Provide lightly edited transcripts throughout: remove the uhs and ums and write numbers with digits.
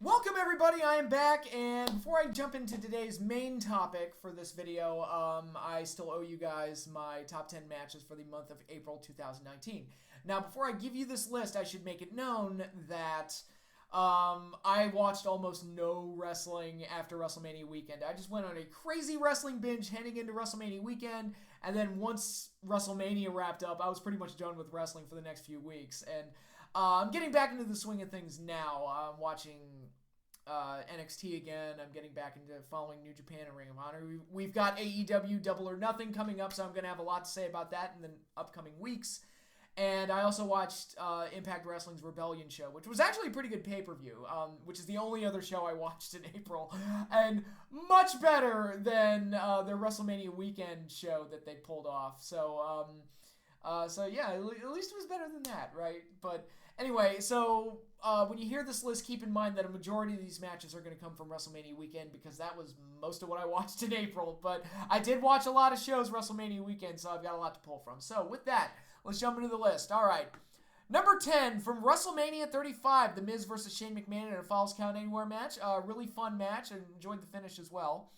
Welcome everybody, I am back, and before I jump into today's main topic for this video, I still owe you guys my top 10 matches for the month of April 2019. Now, before I give you this list, I should make it known that I watched almost no wrestling after WrestleMania weekend. I just went on a crazy wrestling binge heading into WrestleMania weekend, and then once WrestleMania wrapped up, I was pretty much done with wrestling for the next few weeks, and I'm getting back into the swing of things now. I'm watching NXT again. I'm getting back into following New Japan and Ring of Honor. We've got AEW Double or Nothing coming up, so I'm going to have a lot to say about that in the upcoming weeks. And I also watched Impact Wrestling's Rebellion show, which was actually a pretty good pay-per-view, which is the only other show I watched in April, and much better than their WrestleMania weekend show that they pulled off. So yeah, at least it was better than that, right? But anyway, so when you hear this list, keep in mind that a majority of these matches are going to come from WrestleMania weekend because that was most of what I watched in April. But I did watch a lot of shows WrestleMania weekend, so I've got a lot to pull from. So with that, let's jump into the list. All right. Number 10, from WrestleMania 35, The Miz versus Shane McMahon in a Falls Count Anywhere match. Really fun match. I enjoyed the finish as well.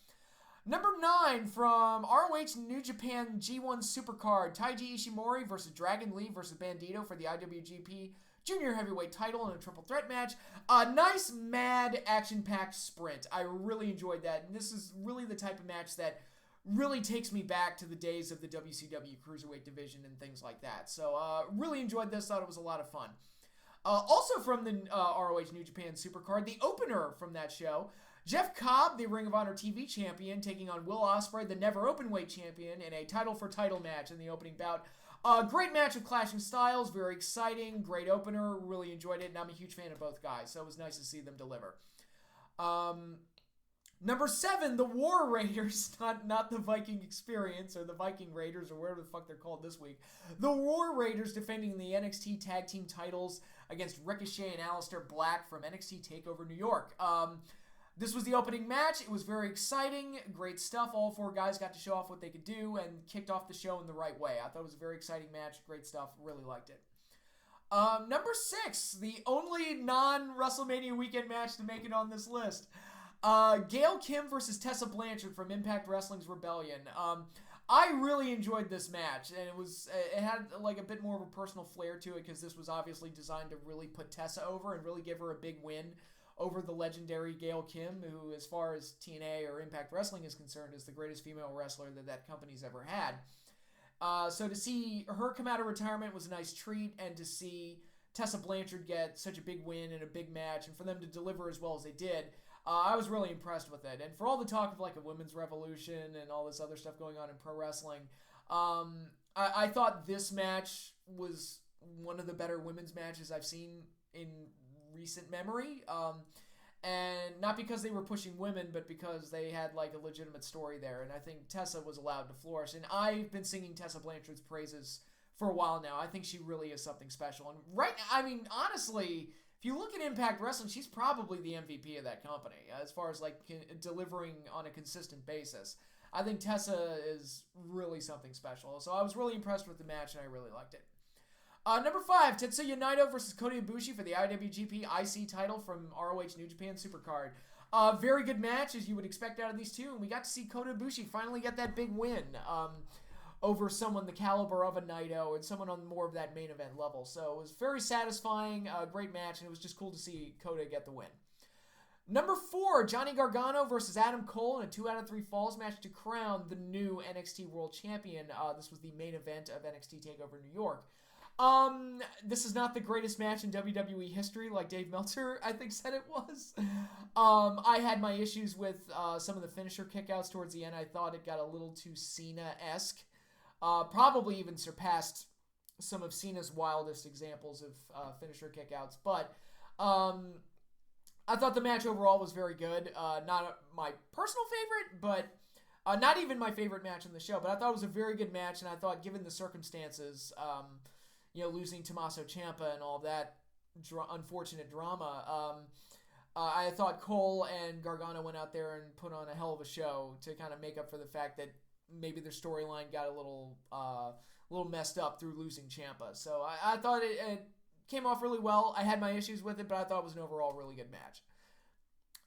Number 9, from ROH New Japan G1 Supercard, Taiji Ishimori versus Dragon Lee versus Bandido for the IWGP Junior Heavyweight title in a triple threat match. A nice, mad, action-packed sprint. I really enjoyed that, and this is really the type of match that really takes me back to the days of the WCW Cruiserweight division and things like that. So, really enjoyed this, thought it was a lot of fun. Also from the ROH New Japan Supercard, the opener from that show, Jeff Cobb, the Ring of Honor TV champion, taking on Will Ospreay, the never Openweight champion, in a title-for-title match in the opening bout. Great match of clashing styles, very exciting, great opener, really enjoyed it, and I'm a huge fan of both guys, so it was nice to see them deliver. Number 7, the War Raiders, not the Viking Experience, or the Viking Raiders, or whatever the fuck they're called this week. The War Raiders defending the NXT Tag Team titles against Ricochet and Aleistair Black from NXT TakeOver New York. This was the opening match. It was very exciting. Great stuff. All 4 guys got to show off what they could do and kicked off the show in the right way. I thought it was a very exciting match. Great stuff. Really liked it. Number 6, the only non-WrestleMania weekend match to make it on this list. Gail Kim versus Tessa Blanchard from Impact Wrestling's Rebellion. I really enjoyed this match, and it had like a bit more of a personal flair to it because this was obviously designed to really put Tessa over and really give her a big win over the legendary Gail Kim, who, as far as TNA or Impact Wrestling is concerned, is the greatest female wrestler that company's ever had. So to see her come out of retirement was a nice treat, and to see Tessa Blanchard get such a big win in a big match, and for them to deliver as well as they did, I was really impressed with it. And for all the talk of like a women's revolution and all this other stuff going on in pro wrestling, I thought this match was one of the better women's matches I've seen in recent memory, and not because they were pushing women, but because they had like a legitimate story there, and I think Tessa was allowed to flourish, and I've been singing Tessa Blanchard's praises for a while now. I think she really is something special, and honestly, if you look at Impact Wrestling, she's probably the MVP of that company, as far as like delivering on a consistent basis. I think Tessa is really something special, so I was really impressed with the match, and I really liked it. Number 5, Tetsuya Naito versus Kota Ibushi for the IWGP IC title from ROH New Japan Supercard. Very good match, as you would expect out of these two, and we got to see Kota Ibushi finally get that big win over someone the caliber of a Naito and someone on more of that main event level. So it was very satisfying, great match, and it was just cool to see Kota get the win. Number 4, Johnny Gargano versus Adam Cole in a 2 out of 3 falls match to crown the new NXT World Champion. This was the main event of NXT TakeOver New York. This is not the greatest match in WWE history, like Dave Meltzer, I think, said it was. I had my issues with some of the finisher kickouts towards the end. I thought it got a little too Cena-esque. Probably even surpassed some of Cena's wildest examples of finisher kickouts. But I thought the match overall was very good. Not my personal favorite, but not even my favorite match in the show. But I thought it was a very good match, and I thought, given the circumstances, losing Tommaso Ciampa and all that unfortunate drama, I thought Cole and Gargano went out there and put on a hell of a show to kind of make up for the fact that maybe their storyline got a little messed up through losing Ciampa. So I thought it came off really well. I had my issues with it, but I thought it was an overall really good match.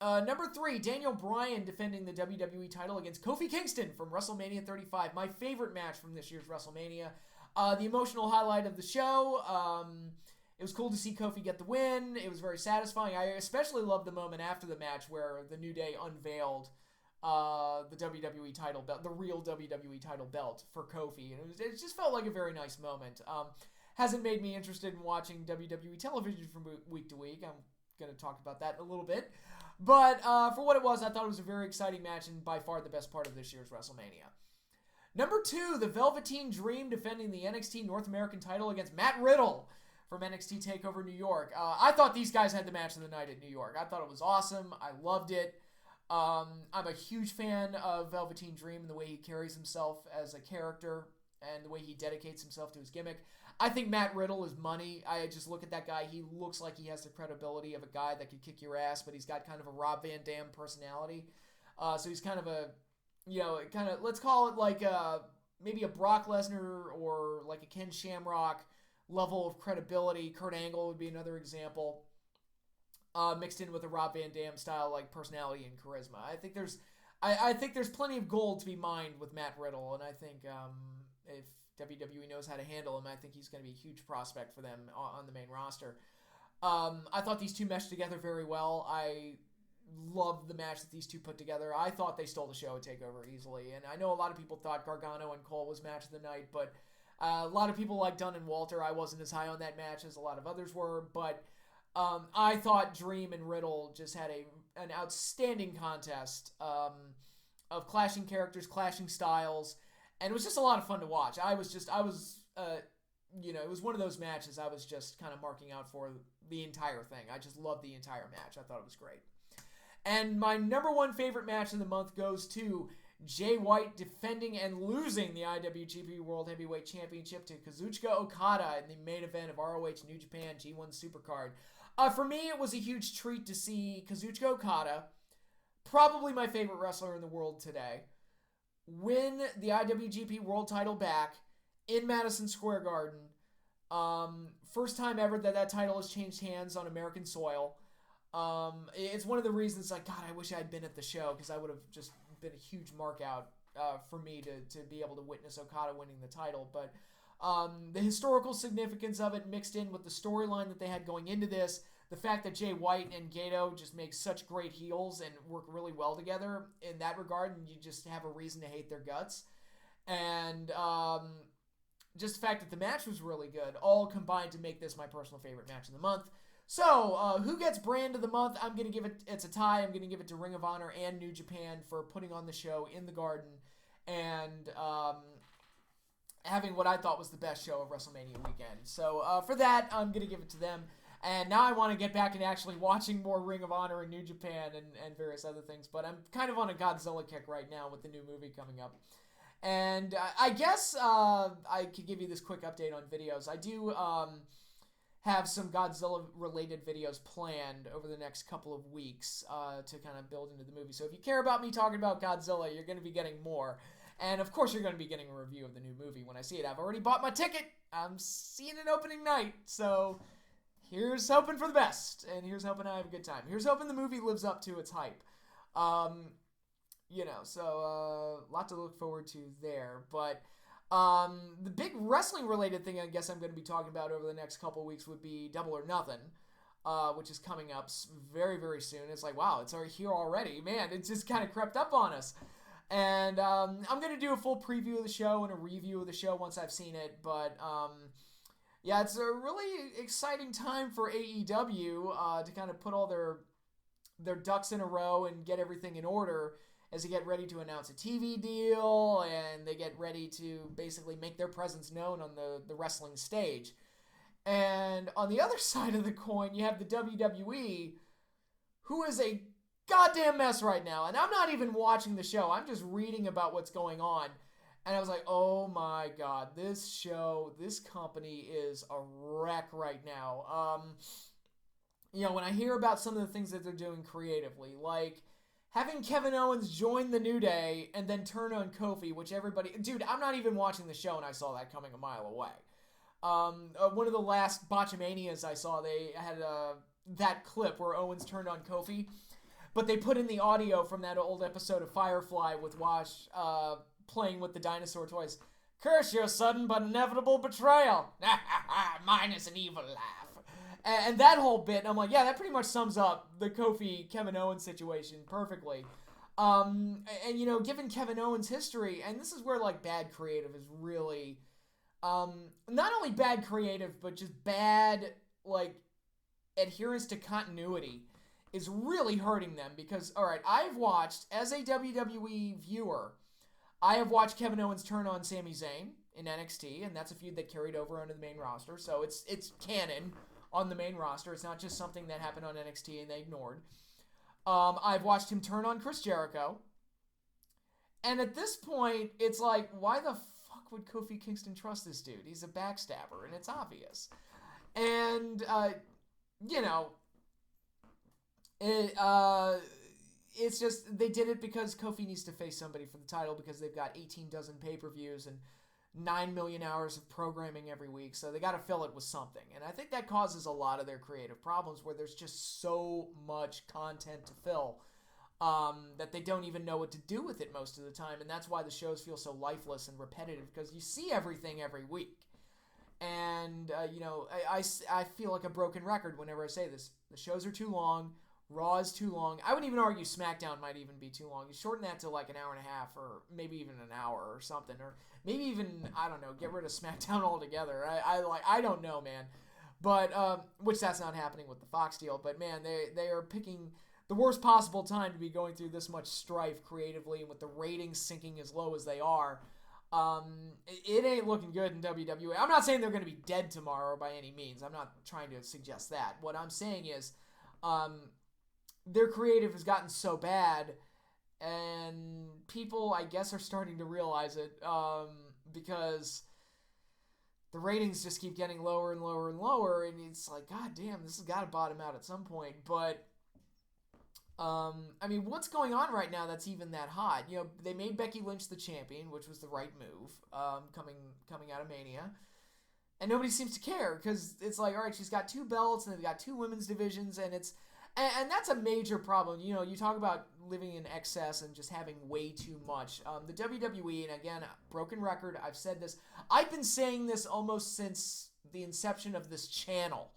Number 3, Daniel Bryan defending the WWE title against Kofi Kingston from WrestleMania 35. My favorite match from this year's WrestleMania. The emotional highlight of the show. It was cool to see Kofi get the win. It was very satisfying. I especially loved the moment after the match where the New Day unveiled the WWE title belt, the real WWE title belt for Kofi. And it just felt like a very nice moment. Hasn't made me interested in watching WWE television from week to week. I'm going to talk about that in a little bit. But for what it was, I thought it was a very exciting match and by far the best part of this year's WrestleMania. Number 2, the Velveteen Dream defending the NXT North American title against Matt Riddle from NXT TakeOver New York. I thought these guys had the match of the night at New York. I thought it was awesome. I loved it. I'm a huge fan of Velveteen Dream and the way he carries himself as a character and the way he dedicates himself to his gimmick. I think Matt Riddle is money. I just look at that guy. He looks like he has the credibility of a guy that could kick your ass, but he's got kind of a Rob Van Dam personality. So he's kind of a, let's call it like maybe a Brock Lesnar or like a Ken Shamrock level of credibility. Kurt Angle would be another example. Mixed in with a Rob Van Dam style like personality and charisma. I think there's plenty of gold to be mined with Matt Riddle, and I think if WWE knows how to handle him, I think he's going to be a huge prospect for them on the main roster. I thought these two meshed together very well. I loved the match that these two put together. I thought they stole the show at TakeOver easily, and I know a lot of people thought Gargano and Cole was match of the night, but a lot of people like Dunn and Walter. I wasn't as high on that match as a lot of others were, but I thought Dream and Riddle just had an outstanding contest of clashing characters, clashing styles, and it was just a lot of fun to watch. It was one of those matches I was just kind of marking out for the entire thing. I just loved the entire match. I thought it was great. And my number 1 favorite match of the month goes to Jay White defending and losing the IWGP World Heavyweight Championship to Kazuchika Okada in the main event of ROH New Japan G1 Supercard. For me, it was a huge treat to see Kazuchika Okada, probably my favorite wrestler in the world today, win the IWGP World title back in Madison Square Garden. First time ever that title has changed hands on American soil. It's one of the reasons, like, God, I wish I'd been at the show, because I would have just been a huge mark out for me to be able to witness Okada winning the title. But the historical significance of it mixed in with the storyline that they had going into this, the fact that Jay White and Gato just make such great heels and work really well together in that regard, and you just have a reason to hate their guts. And just the fact that the match was really good, all combined to make this my personal favorite match of the month. So, who gets brand of the month? I'm going to give it's a tie. I'm going to give it to Ring of Honor and New Japan for putting on the show in the Garden and having what I thought was the best show of WrestleMania weekend. So, for that, I'm going to give it to them. And now I want to get back into actually watching more Ring of Honor and New Japan and various other things. But I'm kind of on a Godzilla kick right now with the new movie coming up. And I guess I could give you this quick update on videos. I do have some Godzilla-related videos planned over the next couple of weeks to kind of build into the movie. So if you care about me talking about Godzilla, you're going to be getting more. And of course, you're going to be getting a review of the new movie when I see it. I've already bought my ticket. I'm seeing it opening night. So here's hoping for the best. And here's hoping I have a good time. Here's hoping the movie lives up to its hype. So a lot to look forward to there. But the big wrestling-related thing I guess I'm going to be talking about over the next couple of weeks would be Double or Nothing, which is coming up very, very soon. It's like, wow, it's already here already. Man, it just kind of crept up on us. And I'm going to do a full preview of the show and a review of the show once I've seen it. But, yeah, it's a really exciting time for AEW to kind of put all their ducks in a row and get everything in order as they get ready to announce a TV deal and they get ready to basically make their presence known on the wrestling stage. And on the other side of the coin, you have the WWE, who is a goddamn mess right now. And I'm not even watching the show. I'm just reading about what's going on. And I was like, oh my God, this company is a wreck right now. When I hear about some of the things that they're doing creatively, like having Kevin Owens join the New Day and then turn on Kofi, which everybody... Dude, I'm not even watching the show and I saw that coming a mile away. One of the last Botchamanias I saw, they had that clip where Owens turned on Kofi. but they put in the audio from that old episode of Firefly with Wash playing with the dinosaur toys. Curse your sudden but inevitable betrayal. Minus an evil laugh. And that whole bit, I'm like, yeah, that pretty much sums up the Kofi Kevin Owens situation perfectly. And you know, given Kevin Owens' history, and this is where like bad creative is really, not only bad creative, but just bad like adherence to continuity is really hurting them. Because, all right, I've watched, as a WWE viewer, I have watched Kevin Owens turn on Sami Zayn in NXT, and that's a feud that carried over onto the main roster, so it's canon on the main roster. It's not just something that happened on NXT and they ignored. I've watched him turn on Chris Jericho, and at this point, it's like, why the fuck would Kofi Kingston trust this dude? He's a backstabber, and it's obvious. And, you know, it's just, they did it because Kofi needs to face somebody for the title because they've got 18 dozen pay-per-views and 9 million hours of programming every week, so they got to fill it with something. And I think that causes a lot of their creative problems where there's just so much content to fill that they don't even know what to do with it most of the time, and that's why the shows feel so lifeless and repetitive, because you see everything every week. And, you know, I feel like a broken record whenever I say this. The shows are too long. Raw is too long. I would even argue SmackDown might even be too long. You shorten that to like an hour and a half, or maybe even an hour or something, or maybe even, I don't know, get rid of SmackDown altogether. I don't know, man. But which that's not happening with the Fox deal. But man, they are picking the worst possible time to be going through this much strife creatively, and with the ratings sinking as low as they are. It ain't looking good in WWE. I'm not saying they're going to be dead tomorrow by any means. I'm not trying to suggest that. What I'm saying is, their creative has gotten so bad, and people, I guess, are starting to realize it, because the ratings just keep getting lower and lower and lower, and it's like, god damn, this has got to bottom out at some point. But I mean, what's going on right now that's even that hot? You know, they made Becky Lynch the champion, which was the right move, coming out of Mania. And nobody seems to care, because it's like, all right, she's got 2 belts, and they've got 2 women's divisions, and that's a major problem. You know, you talk about living in excess and just having way too much. The WWE, and again, broken record, I've said this. I've been saying this almost since the inception of this channel,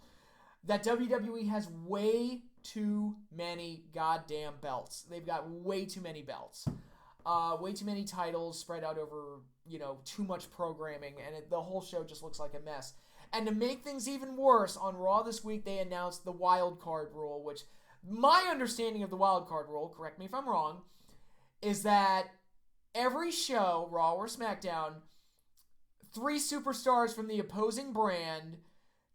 that WWE has way too many goddamn belts. They've got way too many belts. Way too many titles spread out over, you know, too much programming, and the whole show just looks like a mess. And to make things even worse, on Raw this week, they announced the Wildcard Rule, which my understanding of the Wildcard Rule, correct me if I'm wrong, is that every show, Raw or SmackDown, 3 superstars from the opposing brand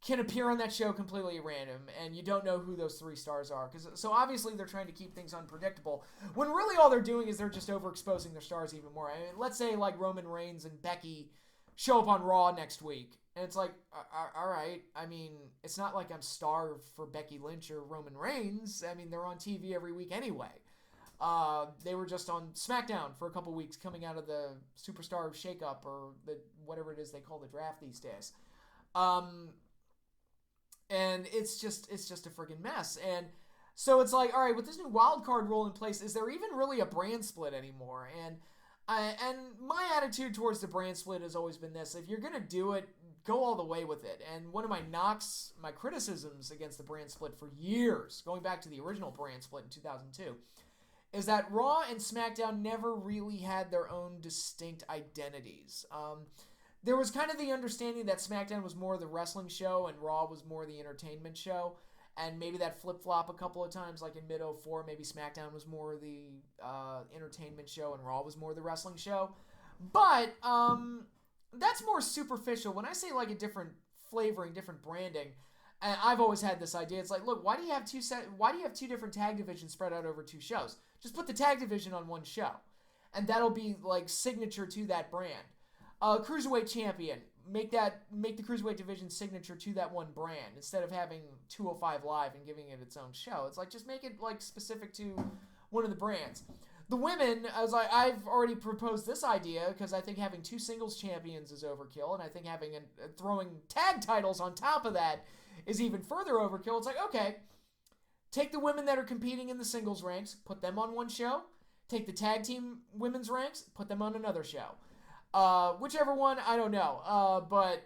can appear on that show completely random, and you don't know who those 3 stars are. So obviously they're trying to keep things unpredictable, when really all they're doing is they're just overexposing their stars even more. I mean, let's say like Roman Reigns and Becky show up on Raw next week, and it's like, all right, I mean, it's not like I'm starved for Becky Lynch or Roman Reigns. I mean, they're on TV every week anyway. They were just on SmackDown for a couple weeks coming out of the Superstar Shakeup, or the whatever it is they call the draft these days. And it's just a friggin' mess. And so it's like, all right, with this new wildcard rule in place, is there even really a brand split anymore? And my attitude towards the brand split has always been this: if you're gonna do it, go all the way with it. And one of my knocks, my criticisms against the brand split for years, going back to the original brand split in 2002, is that Raw and SmackDown never really had their own distinct identities. There was kind of the understanding that SmackDown was more the wrestling show and Raw was more the entertainment show. And maybe that flip-flop a couple of times, like in mid-04, maybe SmackDown was more the entertainment show and Raw was more the wrestling show. But that's more superficial. When I say like a different flavoring, different branding, and I've always had this idea. It's like, look, why do you have two different tag divisions spread out over 2 shows? Just put the tag division on one show, and that'll be like signature to that brand. Cruiserweight champion, make the Cruiserweight division signature to that one brand instead of having 205 Live and giving it its own show. It's like, just make it like specific to one of the brands. The women, I've already proposed this idea because I think having 2 singles champions is overkill, and I think having throwing tag titles on top of that is even further overkill. It's like, okay, Take the women that are competing in the singles ranks, put them on one show. Take the tag team women's ranks, put them on another show. Whichever one, I don't know. But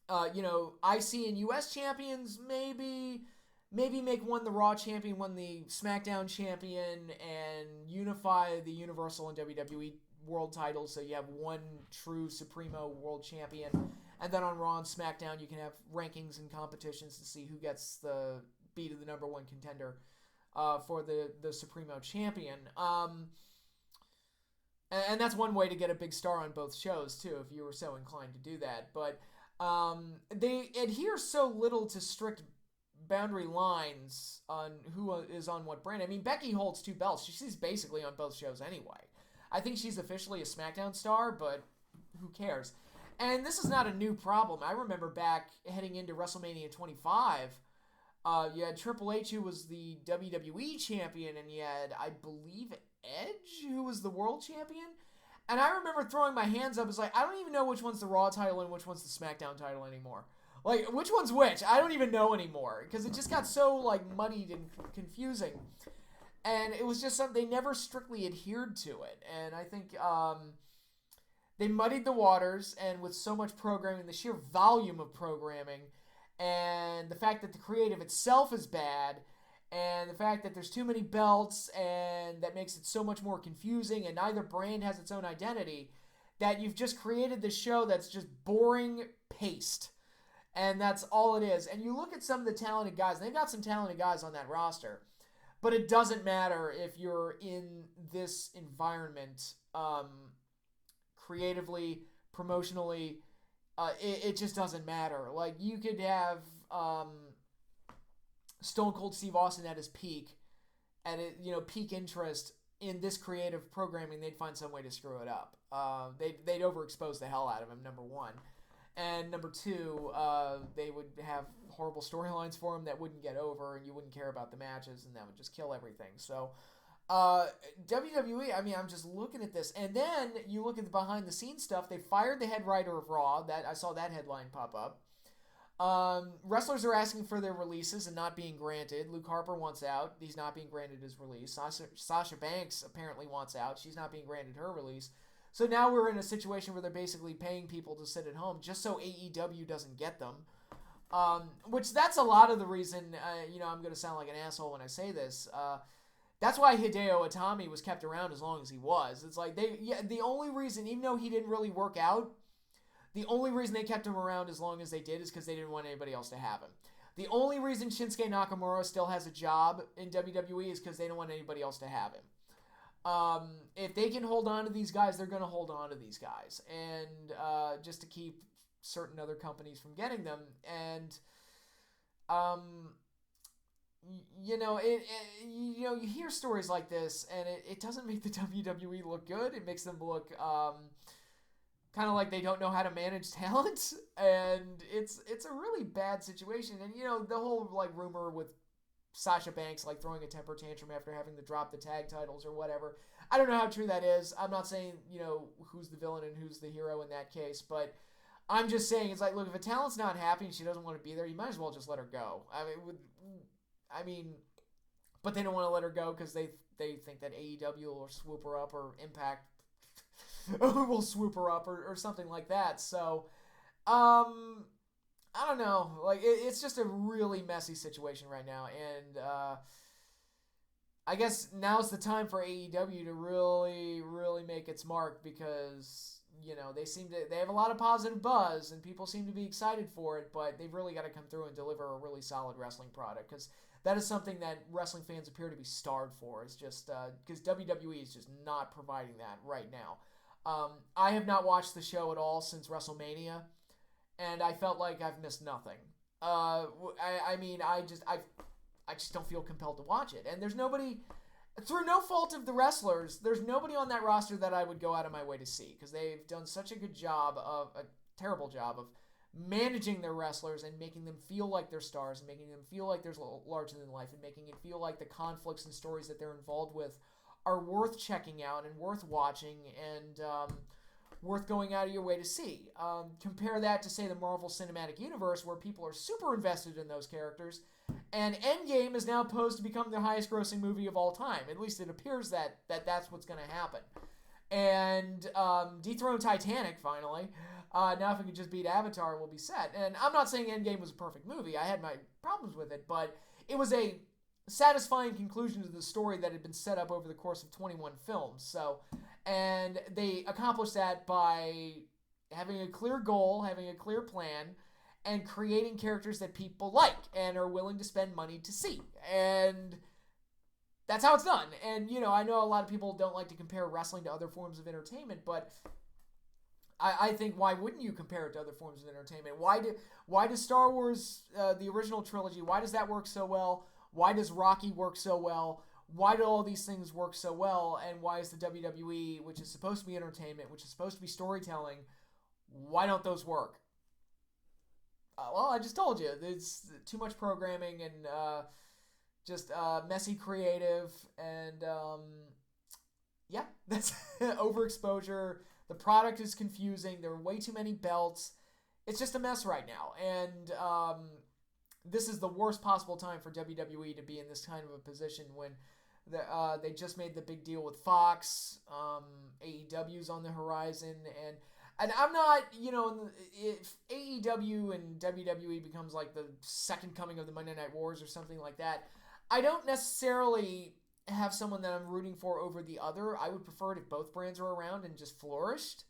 IC and US champions, maybe make one the Raw champion, one the SmackDown champion, and unify the Universal and WWE world titles so you have one true Supremo world champion. And then on Raw and SmackDown, you can have rankings and competitions to see who gets the beat of the number one contender for the Supremo champion. And that's one way to get a big star on both shows, too, if you were so inclined to do that. But they adhere so little to strict boundary lines on who is on what brand. I mean, Becky holds 2 belts. She's basically on both shows anyway. I think she's officially a SmackDown star, but who cares? And this is not a new problem. I remember back heading into WrestleMania 25, you had Triple H, who was the WWE champion, and you had, I believe, Edge, who was the world champion. And I remember throwing my hands up. It's like, I don't even know which one's the Raw title and which one's the SmackDown title anymore. Like, which one's which? I don't even know anymore. Because it just got so, like, muddied and confusing. And it was just something, they never strictly adhered to it. And I think they muddied the waters, and with so much programming, the sheer volume of programming, and the fact that the creative itself is bad, and the fact that there's too many belts, and that makes it so much more confusing, and neither brand has its own identity, that you've just created this show that's just boring paste. And that's all it is. And you look at some of the talented guys, and they've got some talented guys on that roster, but it doesn't matter if you're in this environment, creatively, promotionally, it just doesn't matter. Like, you could have Stone Cold Steve Austin at his peak, peak interest in this creative programming. They'd find some way to screw it up. They'd overexpose the hell out of him, number one. And number two, they would have horrible storylines for him that wouldn't get over, and you wouldn't care about the matches, and that would just kill everything. So, WWE, I mean, I'm just looking at this. And then you look at the behind-the-scenes stuff. They fired the head writer of Raw. I saw that headline pop up. Wrestlers are asking for their releases and not being granted. Luke Harper wants out. He's not being granted his release. Sasha Banks apparently wants out. She's not being granted her release. So now we're in a situation where they're basically paying people to sit at home just so AEW doesn't get them. Which that's a lot of the reason, I'm going to sound like an asshole when I say this. That's why Hideo Itami was kept around as long as he was. It's like, the only reason, even though he didn't really work out, the only reason they kept him around as long as they did is because they didn't want anybody else to have him. The only reason Shinsuke Nakamura still has a job in WWE is because they don't want anybody else to have him. If they can hold on to these guys, they're going to hold on to these guys. And just to keep certain other companies from getting them. And, you hear stories like this, and it doesn't make the WWE look good. It makes them look kind of like they don't know how to manage talent, and it's a really bad situation. And the whole rumor with Sasha Banks throwing a temper tantrum after having to drop the tag titles or whatever. I don't know how true that is. I'm not saying who's the villain and who's the hero in that case, but I'm just saying it's like, look, if a talent's not happy and she doesn't want to be there, you might as well just let her go. But they don't want to let her go because they think that AEW will swoop her up, or Impact will swoop her up, or something like that. So, I don't know. It's just a really messy situation right now, and I guess now's the time for AEW to really, really make its mark, because they have a lot of positive buzz and people seem to be excited for it, but they've really got to come through and deliver a really solid wrestling product, because that is something that wrestling fans appear to be starved for. It's just because WWE is just not providing that right now. I have not watched the show at all since WrestleMania, and I felt like I've missed nothing. I just don't feel compelled to watch it. And there's nobody, through no fault of the wrestlers, there's nobody on that roster that I would go out of my way to see, because they've done such a terrible job of managing their wrestlers and making them feel like they're stars, and making them feel like there's larger than life, and making it feel like the conflicts and stories that they're involved with are worth checking out and worth watching, and worth going out of your way to see. Compare that to, say, the Marvel Cinematic Universe, where people are super invested in those characters, And Endgame is now posed to become the highest grossing movie of all time. At least it appears that that's what's going to happen. And dethrone Titanic, finally. Now if we could just beat Avatar, we'll be set. And I'm not saying Endgame was a perfect movie. I had my problems with it, but it was a satisfying conclusion to the story that had been set up over the course of 21 films. So, and they accomplished that by having a clear goal, having a clear plan, and creating characters that people like and are willing to spend money to see. And that's how it's done. And, you know, I know a lot of people don't like to compare wrestling to other forms of entertainment, but I think why wouldn't you compare it to other forms of entertainment? Why does Star Wars, the original trilogy, why does that work so well? Why does Rocky work so well? Why do all these things work so well? And why is the WWE, which is supposed to be entertainment, which is supposed to be storytelling, why don't those work? Well, I just told you. There's too much programming and just messy creative. And, yeah, that's overexposure. The product is confusing. There are way too many belts. It's just a mess right now. And this is the worst possible time for WWE to be in this kind of a position when they just made the big deal with Fox. AEW's on the horizon. And I'm not, you know, if AEW and WWE becomes like the second coming of the Monday Night Wars or something like that, I don't necessarily have someone that I'm rooting for over the other. I would prefer it if both brands were around and just flourished.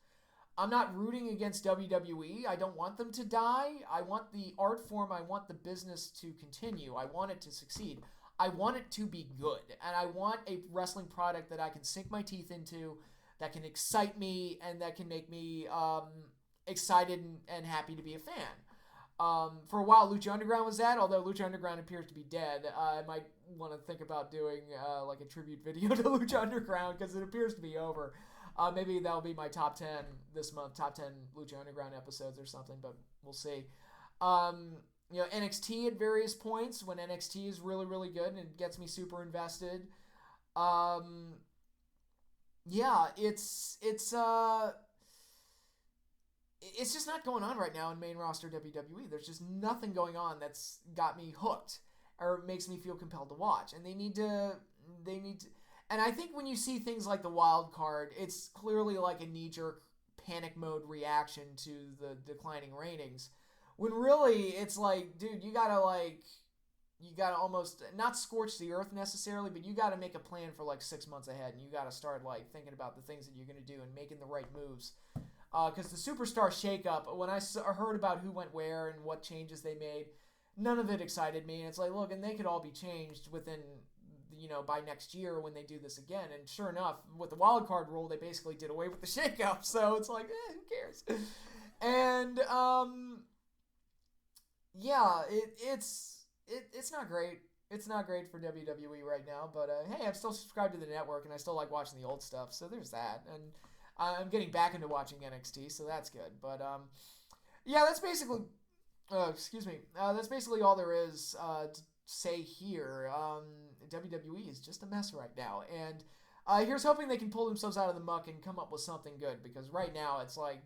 I'm not rooting against WWE. I don't want them to die. I want the art form, I want the business to continue. I want it to succeed. I want it to be good. And I want a wrestling product that I can sink my teeth into, that can excite me, and that can make me excited and happy to be a fan. For a while, Lucha Underground was that, although Lucha Underground appears to be dead. I might want to think about doing like a tribute video to Lucha Underground because it appears to be over. Maybe that'll be my top 10 this month, top 10 Lucha Underground episodes or something, but we'll see. You know, NXT at various points when NXT is really, really good and it gets me super invested. Yeah, it's just not going on right now in main roster WWE. There's just nothing going on that's got me hooked or makes me feel compelled to watch. And they need to, and I think when you see things like the wild card, it's clearly like a knee-jerk panic mode reaction to the declining ratings. When really it's like, dude, you gotta almost not scorch the earth necessarily, but you gotta make a plan for like 6 months ahead, and you gotta start like thinking about the things that you're gonna do and making the right moves. Because the superstar shakeup, when I heard about who went where and what changes they made, none of it excited me. And it's like, look, and they could all be changed within, you know, by next year when they do this again. And sure enough, with the Wildcard Rule, they basically did away with the shakeup. So it's like, who cares? And yeah, it's not great. It's not great for WWE right now. But hey, I'm still subscribed to the network, and I still like watching the old stuff. So there's that. And I'm getting back into watching NXT, so that's good. But yeah, that's basically that's basically all there is to say here. WWE is just a mess right now, and here's hoping they can pull themselves out of the muck and come up with something good, because right now it's like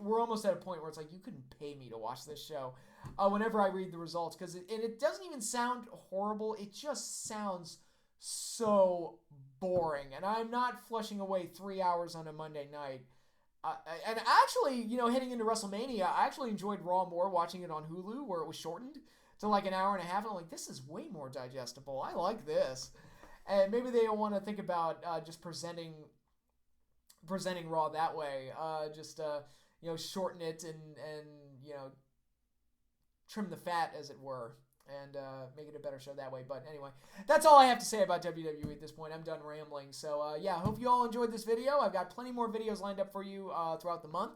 we're almost at a point where it's like you couldn't pay me to watch this show whenever I read the results, because it doesn't even sound horrible. It just sounds so boring, and I'm not flushing away 3 hours on a Monday night. And actually, you know, heading into WrestleMania, I actually enjoyed Raw more watching it on Hulu, where it was shortened to like an hour and a half, and I'm like, this is way more digestible. I like this. And maybe they want to think about just presenting Raw that way. You know, shorten it and you know, trim the fat, as it were, and make it a better show that way. But anyway, that's all I have to say about WWE at this point. I'm done rambling. So yeah, hope you all enjoyed this video. I've got plenty more videos lined up for you throughout the month.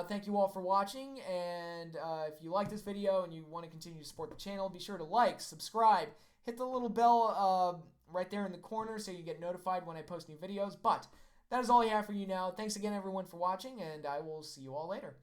Thank you all for watching, and if you like this video and you want to continue to support the channel, be sure to like, subscribe, hit the little bell right there in the corner so you get notified when I post new videos. But that is all I have for you now. Thanks again, everyone, for watching, and I will see you all later.